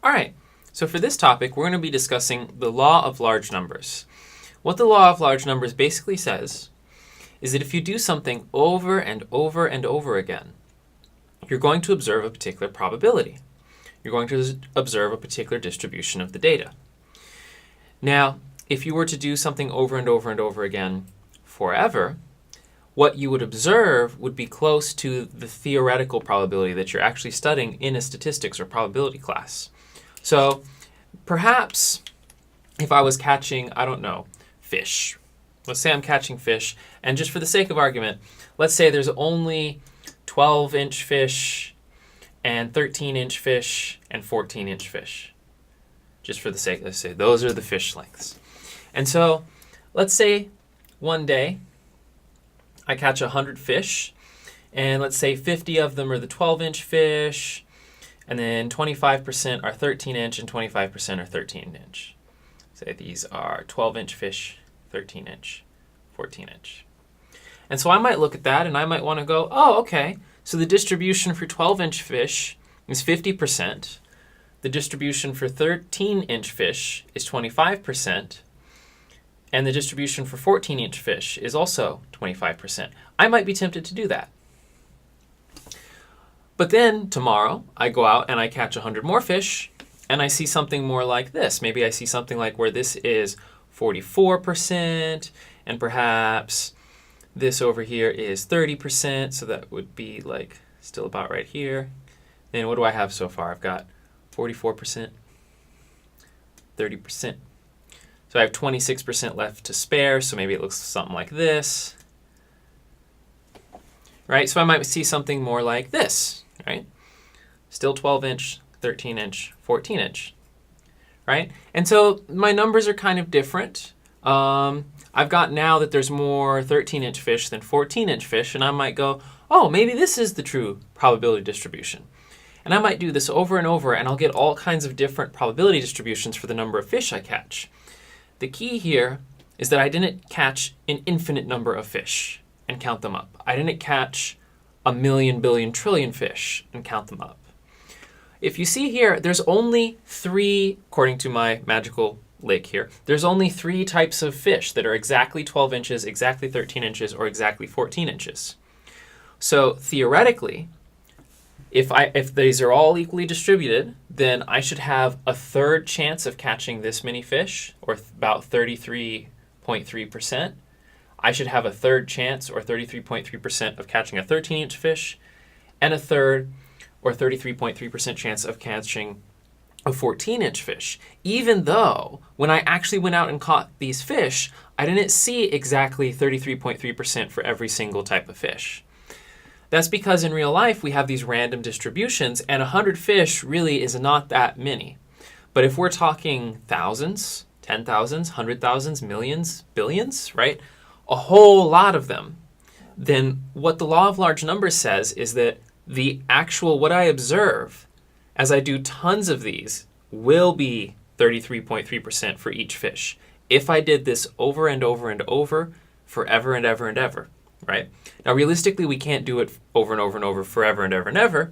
All right, so for this topic, we're going to be discussing the law of large numbers. What the law of large numbers basically says is that if you do something over and over and over again, you're going to observe a particular probability. You're going to observe a particular distribution of the data. Now, if you were to do something over and over and over again forever, what you would observe would be close to the theoretical probability that you're actually studying in a statistics or probability class. So perhaps if I was catching, I don't know, fish. Let's say I'm catching fish, and just for the sake of argument, let's say there's only 12-inch fish and 13-inch fish and 14-inch fish. Just for the sake, let's say those are the fish lengths. And so let's say one day I catch 100 fish, and let's say 50 of them are the 12-inch fish, and then 25% are 13-inch and 25% are 13-inch. Say these are 12-inch fish, 13-inch, 14-inch. And so I might look at that and I might want to go, oh, okay, so the distribution for 12-inch fish is 50%. The distribution for 13-inch fish is 25%. And the distribution for 14-inch fish is also 25%. I might be tempted to do that. But then tomorrow I go out and I catch 100 more fish and I see something more like this. Maybe I see something like where this is 44% and perhaps this over here is 30%. So that would be like still about right here. Then what do I have so far? I've got 44%, 30%. So I have 26% left to spare. So maybe it looks something like this. Right? So I might see something more like this, right? Still 12-inch, 13-inch, 14-inch, right? And so my numbers are kind of different. I've got now that there's more 13-inch fish than 14-inch fish, and I might go, oh, maybe this is the true probability distribution. And I might do this over and over, and I'll get all kinds of different probability distributions for the number of fish I catch. The key here is that I didn't catch an infinite number of fish and count them up. I didn't catch a million, billion, trillion fish and count them up. If you see here, there's only 3, according to my magical lake here, there's only 3 types of fish that are exactly 12 inches, exactly 13 inches, or exactly 14 inches. So theoretically, if these are all equally distributed, then I should have a third chance of catching this many fish, or about 33.3%. I should have a third chance, or 33.3%, of catching a 13-inch fish, and a third, or 33.3% chance of catching a 14-inch fish. Even though, when I actually went out and caught these fish, I didn't see exactly 33.3% for every single type of fish. That's because in real life, we have these random distributions, and 100 fish really is not that many. But if we're talking thousands, 10,000s, 100,000s, millions, billions, right? A whole lot of them, then what the law of large numbers says is that the actual, what I observe as I do tons of these will be 33.3% for each fish. If I did this over and over and over, forever and ever and ever, right? Now, realistically, we can't do it over and over and over forever and ever and ever,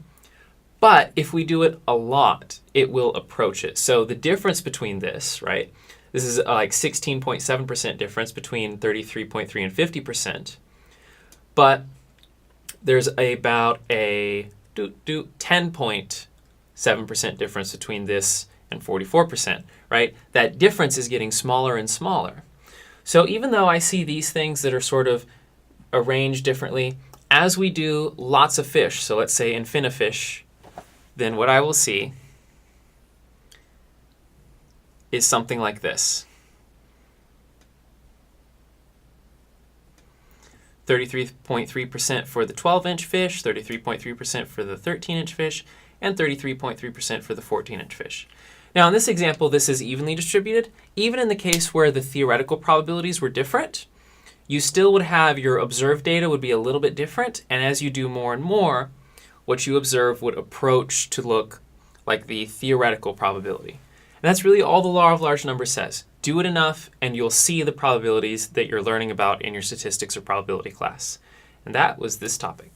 but if we do it a lot, it will approach it. So the difference between this, right? This is like 16.7% difference between 33.3 and 50%, but there's about a 10.7% difference between this and 44%, right? That difference is getting smaller and smaller. So even though I see these things that are sort of arranged differently, as we do lots of fish, so let's say infinifish, then what I will see is something like this. 33.3% for the 12-inch fish, 33.3% for the 13-inch fish, and 33.3% for the 14-inch fish. Now in this example, this is evenly distributed. Even in the case where the theoretical probabilities were different, you still would have your observed data would be a little bit different, and as you do more and more, what you observe would approach to look like the theoretical probability. And that's really all the law of large numbers says. Do it enough and you'll see the probabilities that you're learning about in your statistics or probability class. And that was this topic.